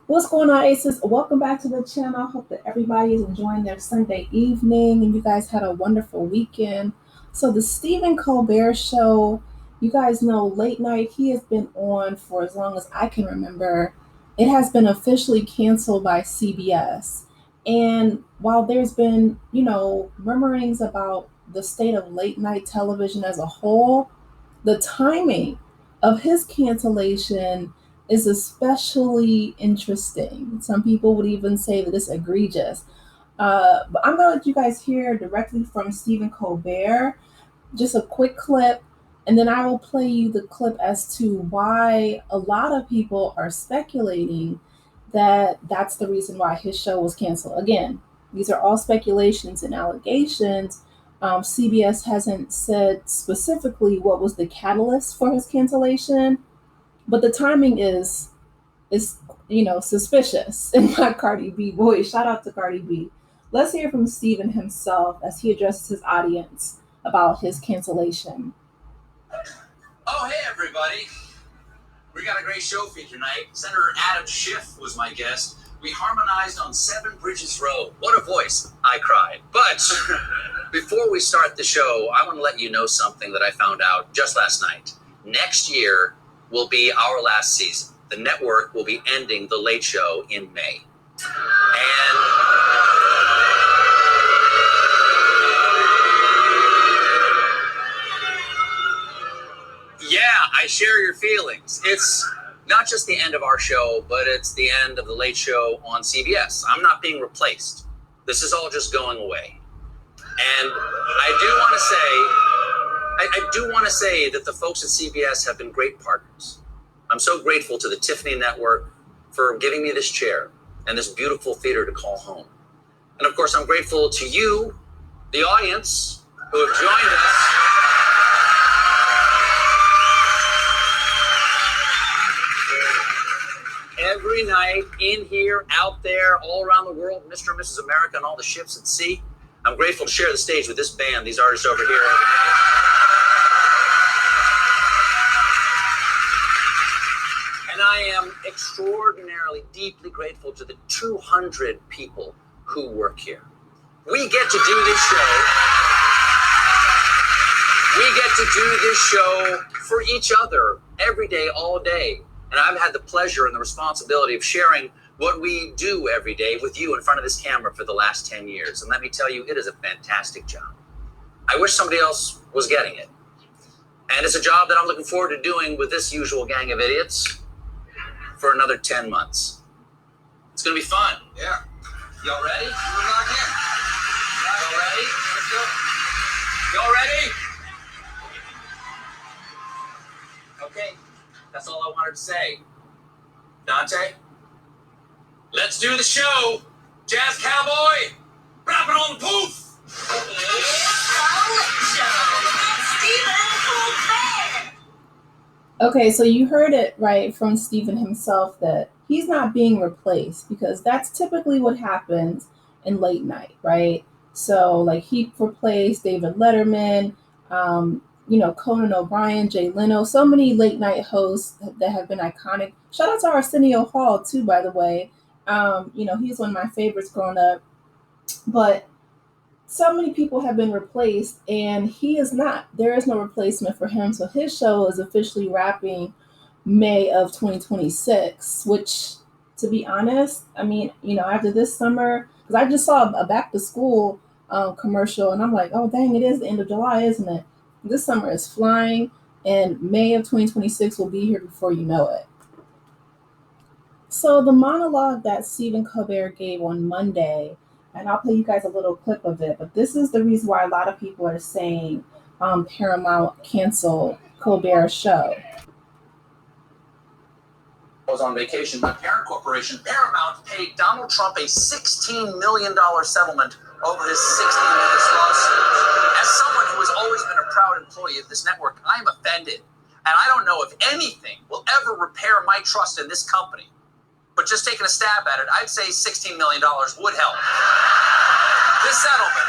What's going on, Aces? Welcome back to the channel. Hope that everybody is enjoying their Sunday evening and you guys had a wonderful weekend. So the Stephen Colbert show, you guys know late night, he has been on for as long as I can remember. It has been officially canceled by CBS. And while there's been, murmurings about the state of late night television as a whole, the timing of his cancellation is especially interesting. Some people would even say that it's egregious. But I'm going to let you guys hear directly from Stephen Colbert, just a quick clip, and then I will play you the clip as to why a lot of people are speculating that that's the reason why his show was canceled. Again, these are all speculations and allegations. CBS hasn't said specifically what was the catalyst for his cancellation, but the timing is suspicious in my Cardi B voice. Shout out to Cardi B. Let's hear from Steven himself as he addresses his audience about his cancellation. Oh, hey everybody. We got a great show for you tonight. Senator Adam Schiff was my guest. We harmonized on 7 Bridges Road. What a voice. I cried. But before we start the show, I want to let you know something that I found out just last night. Next year will be our last season. The network will be ending The Late Show in May. And yeah, I share your feelings. It's not just the end of our show, but it's the end of The Late Show on CBS. I'm not being replaced. This is all just going away. And I do want to say that the folks at CBS have been great partners. I'm so grateful to the Tiffany Network for giving me this chair and this beautiful theater to call home. And of course, I'm grateful to you, the audience, who have joined us. Every night, in here, out there, all around the world, Mr. and Mrs. America and all the ships at sea. I'm grateful to share the stage with this band, these artists over here. And I am extraordinarily, deeply grateful to the 200 people who work here. We get to do this show. We get to do this show for each other every day, all day. And I've had the pleasure and the responsibility of sharing what we do every day with you in front of this camera for the last 10 years. And let me tell you, it is a fantastic job. I wish somebody else was getting it. And it's a job that I'm looking forward to doing with this usual gang of idiots for another 10 months. It's going to be fun. Yeah. Y'all ready? We're locked in. Y'all ready? Let's go. Y'all ready? Okay. That's all I wanted to say. Dante, let's do the show. Jazz Cowboy, rapping on the poof. Okay, so you heard it right from Stephen himself that he's not being replaced, because that's typically what happens in late night, right? So like he replaced David Letterman, Conan O'Brien, Jay Leno, so many late night hosts that have been iconic. Shout out to Arsenio Hall too, by the way. He's one of my favorites growing up. But so many people have been replaced and he is not. There is no replacement for him. So his show is officially wrapping May of 2026, which, to be honest, after this summer, because I just saw a back to school commercial and I'm like, oh, dang, it is the end of July, isn't it? This summer is flying, and May of 2026 will be here before you know it. So the monologue that Stephen Colbert gave on Monday, and I'll play you guys a little clip of it, but this is the reason why a lot of people are saying Paramount canceled Colbert's show. I was on vacation. My parent corporation, Paramount, paid Donald Trump a $16 million settlement over his 60-minute lawsuit. As someone who has always been a proud employee of this network, I am offended. And I don't know if anything will ever repair my trust in this company. But just taking a stab at it, I'd say $16 million would help. This settlement.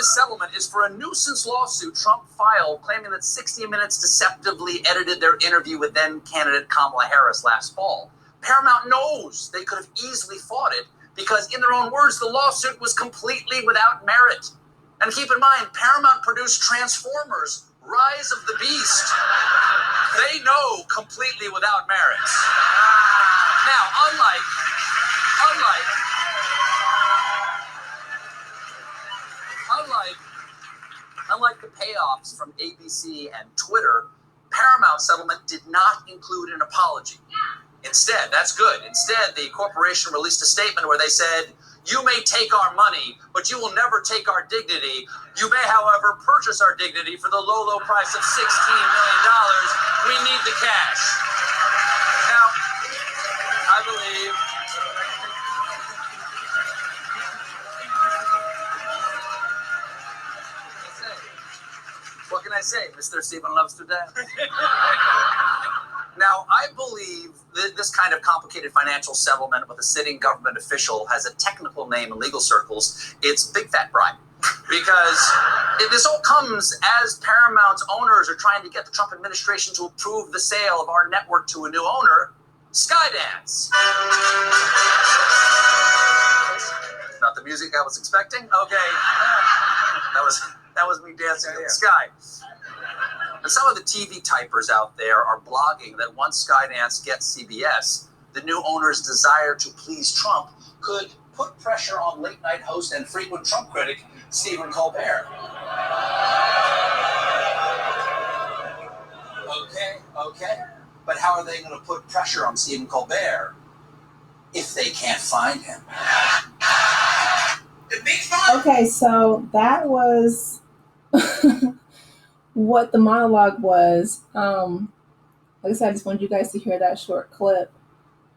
This settlement is for a nuisance lawsuit Trump filed claiming that 60 Minutes deceptively edited their interview with then-candidate Kamala Harris last fall. Paramount knows they could have easily fought it because, in their own words, the lawsuit was completely without merit. And keep in mind, Paramount produced Transformers: Rise of the Beast. They know completely without merit. Now, unlike the payoffs from ABC and Twitter, Paramount settlement did not include an apology. Instead, that's good. Instead, the corporation released a statement where they said, "You may take our money, but you will never take our dignity. You may, however, purchase our dignity for the low, low price of $16 million. We need the cash." Now, I believe... What can I say? Mr. Stephen loves to dance. Now, I believe that this kind of complicated financial settlement with a sitting government official has a technical name in legal circles. It's big fat bribe. Because this all comes as Paramount's owners are trying to get the Trump administration to approve the sale of our network to a new owner, Skydance. Not the music I was expecting? Okay. That was me dancing in the sky. And some of the TV typers out there are blogging that once Skydance gets CBS, the new owner's desire to please Trump could put pressure on late-night host and frequent Trump critic Stephen Colbert. Okay. But how are they going to put pressure on Stephen Colbert if they can't find him? Okay, so that was what the monologue was. Like I said, I just wanted you guys to hear that short clip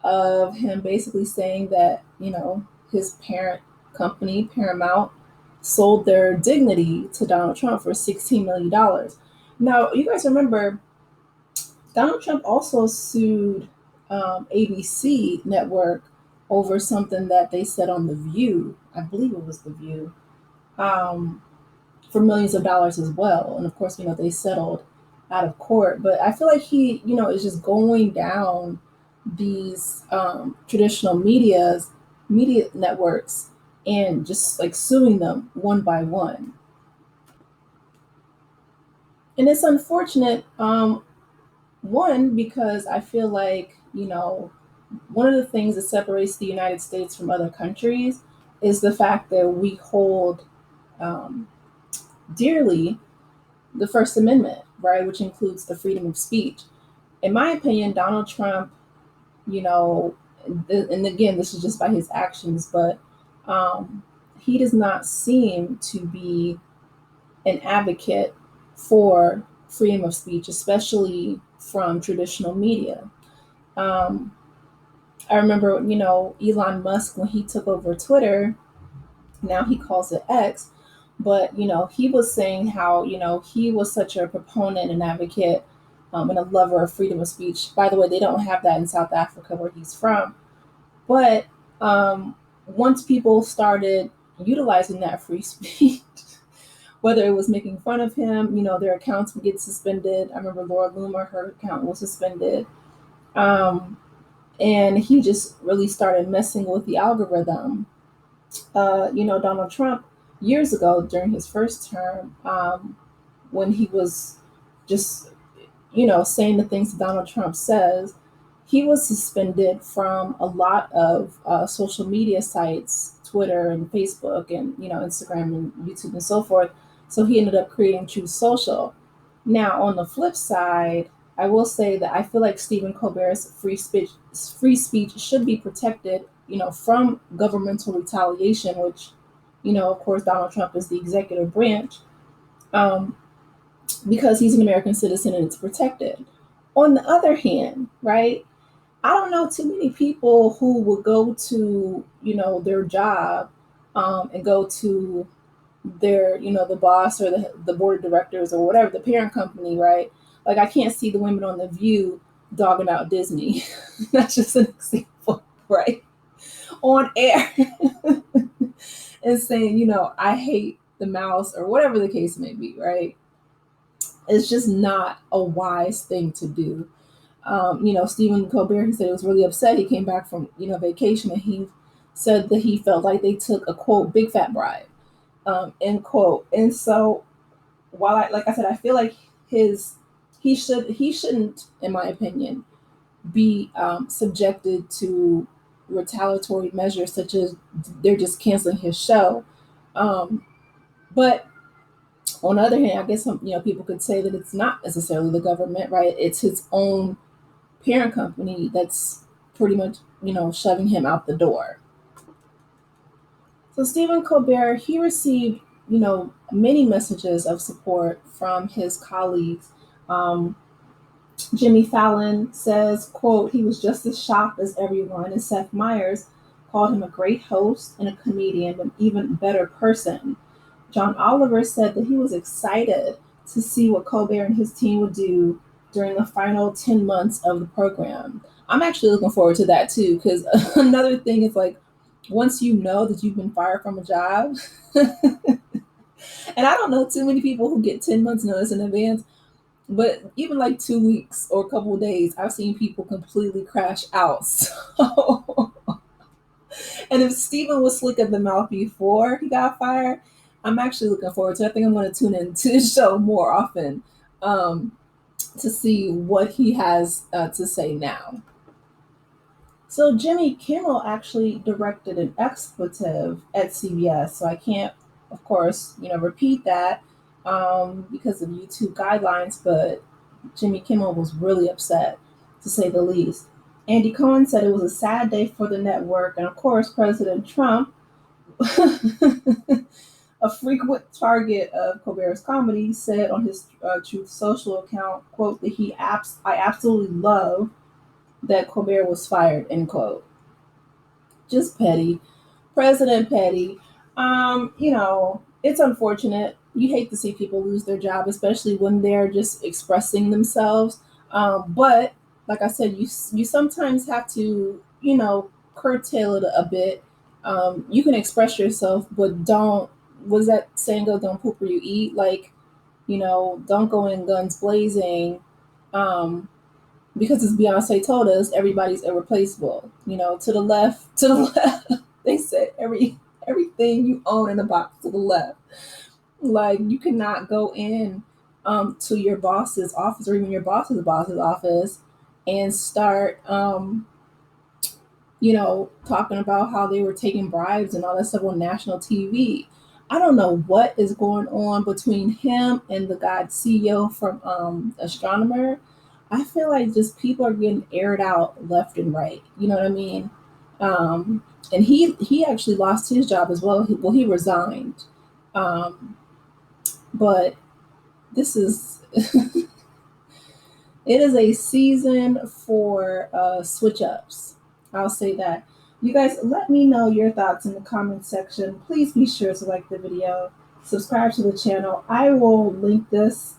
of him basically saying that, his parent company, Paramount, sold their dignity to Donald Trump for $16 million. Now, you guys remember, Donald Trump also sued ABC Network over something that they said on The View. I believe it was The View. For millions of dollars as well. And of course, they settled out of court. But I feel like he, is just going down these traditional media networks and just like suing them one by one. And it's unfortunate, one, because I feel like, one of the things that separates the United States from other countries is the fact that we hold dearly the First Amendment, right, which includes the freedom of speech. In my opinion, Donald Trump, and again, this is just by his actions, but he does not seem to be an advocate for freedom of speech, especially from traditional media. I remember, Elon Musk, when he took over Twitter, now he calls it X, but, he was saying how, he was such a proponent and advocate and a lover of freedom of speech. By the way, they don't have that in South Africa where he's from. But once people started utilizing that free speech, whether it was making fun of him, their accounts would get suspended. I remember Laura Loomer, her account was suspended. And he just really started messing with the algorithm. Donald Trump, years ago during his first term, when he was just, saying the things that Donald Trump says, he was suspended from a lot of social media sites, Twitter and Facebook and, Instagram and YouTube and so forth. So he ended up creating Truth Social. Now, on the flip side, I will say that I feel like Stephen Colbert's free speech should be protected, from governmental retaliation, which, of course, Donald Trump is the executive branch, because he's an American citizen and it's protected. On the other hand, right, I don't know too many people who would go to, their job and go to their, the boss or the board of directors or whatever, the parent company, right? Like, I can't see the women on The View dogging out Disney. That's just an example, right? On air and saying, I hate the mouse or whatever the case may be, right? It's just not a wise thing to do. Stephen Colbert, he said he was really upset. He came back from, vacation, and he said that he felt like they took a, quote, big fat bribe, end quote. And so while like I said, I feel like he shouldn't, in my opinion, be subjected to retaliatory measures such as they're just canceling his show. But on the other hand, I guess people could say that it's not necessarily the government, right? It's his own parent company that's pretty much shoving him out the door. So Stephen Colbert, he received many messages of support from his colleagues. Um, Jimmy Fallon says, quote, he was just as shocked as everyone, and Seth Meyers called him a great host and a comedian, an even better person. John Oliver said that he was excited to see what Colbert and his team would do during the final 10 months of the program. I'm actually looking forward to that too, because another thing is like, once you know that you've been fired from a job, and I don't know too many people who get 10 months notice in advance, but even like 2 weeks or a couple of days, I've seen people completely crash out. So, and if Steven was slick at the mouth before he got fired, I'm actually looking forward to it. I think I'm going to tune into the show more often to see what he has to say now. So Jimmy Kimmel actually directed an expletive at CBS. So I can't, of course, repeat that because of YouTube guidelines. But Jimmy Kimmel was really upset, to say the least. Andy Cohen said it was a sad day for the network, and of course, President Trump, a frequent target of Colbert's comedy, said on his Truth Social account, quote, that I absolutely love that Colbert was fired, end quote. Just petty. President petty. It's unfortunate. You hate to see people lose their job, especially when they're just expressing themselves. But like I said, you sometimes have to, curtail it a bit. You can express yourself, but don't. Was that saying go? Don't poop where you eat. Like, don't go in guns blazing. Because as Beyonce told us, everybody's irreplaceable. To the left, they said everything you own in a box to the left. Like, you cannot go in to your boss's office or even your boss's office and start talking about how they were taking bribes and all that stuff on national TV. I don't know what is going on between him and the guy CEO from Astronomer. I feel like just people are getting aired out left and right. You know what I mean? And he actually lost his job as well. He resigned. But this is it is a season for switch ups. I'll say that. You guys, let me know your thoughts in the comment section. Please be sure to like the video, subscribe to the channel. I will link this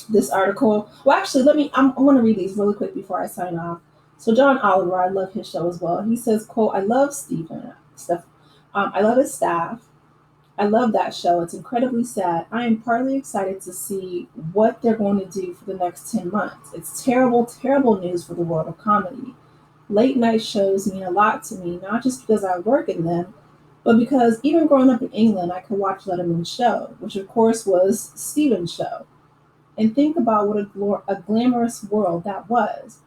this article. Well, actually, I want to read these really quick before I sign off. So John Oliver, I love his show as well. He says, quote, I love I love his staff. I love that show. It's incredibly sad. I am partly excited to see what they're going to do for the next 10 months. It's terrible, terrible news for the world of comedy. Late night shows mean a lot to me, not just because I work in them, but because even growing up in England, I could watch Letterman's show, which of course was Stephen's show. And think about what a glamorous world that was.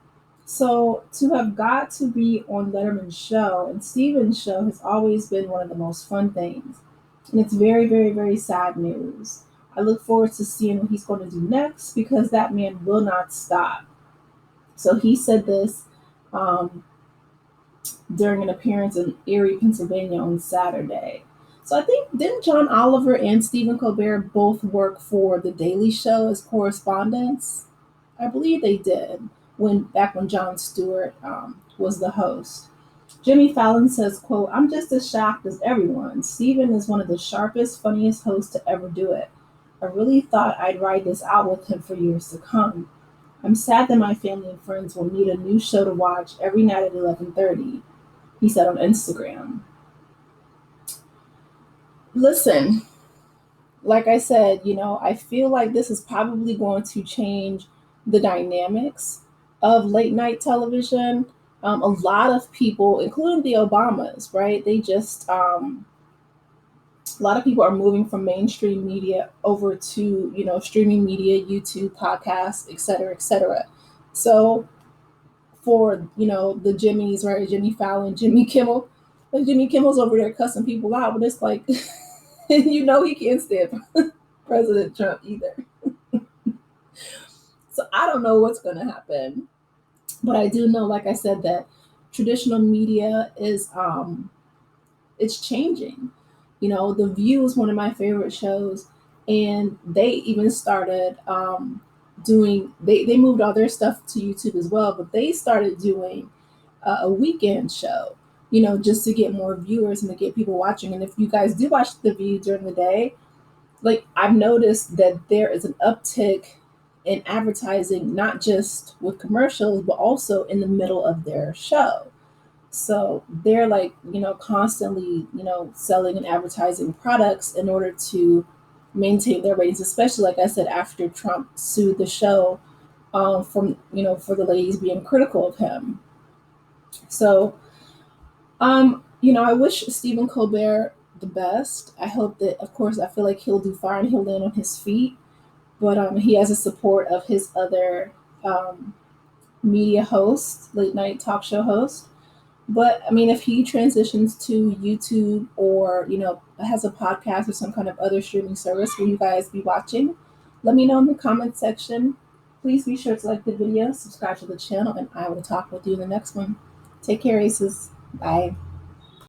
So to have got to be on Letterman's show and Stephen's show has always been one of the most fun things. And it's very, very, very sad news. I look forward to seeing what he's going to do next because that man will not stop. So he said this during an appearance in Erie, Pennsylvania on Saturday. So I think, didn't John Oliver and Stephen Colbert both work for The Daily Show as correspondents? I believe they did back when Jon Stewart was the host. Jimmy Fallon says, quote, I'm just as shocked as everyone. Stephen is one of the sharpest, funniest hosts to ever do it. I really thought I'd ride this out with him for years to come. I'm sad that my family and friends will need a new show to watch every night at 11:30, he said on Instagram. Listen, like I said, I feel like this is probably going to change the dynamics of late night television. A lot of people, including the Obamas, right? A lot of people are moving from mainstream media over to, streaming media, YouTube, podcasts, et cetera, et cetera. So for, the Jimmys, right? Jimmy Fallon, Jimmy Kimmel, like Jimmy Kimmel's over there cussing people out, but it's like, he can't stand President Trump either. So I don't know what's going to happen, but I do know, like I said, that traditional media is it's changing. The View is one of my favorite shows, and they even started doing. They moved all their stuff to YouTube as well, but they started doing a weekend show. Just to get more viewers and to get people watching. And if you guys do watch The View during the day, like I've noticed that there is an uptick in advertising, not just with commercials, but also in the middle of their show. So they're like, constantly, selling and advertising products in order to maintain their ratings, especially like I said, after Trump sued the show for the ladies being critical of him. So I wish Stephen Colbert the best. I hope that, of course, I feel like he'll do fine. He'll land on his feet, but he has the support of his other media host, late night talk show host. But I mean, if he transitions to YouTube or has a podcast or some kind of other streaming service, will you guys be watching? Let me know in the comment section. Please be sure to like the video, subscribe to the channel, and I will talk with you in the next one. Take care, Aces. Bye.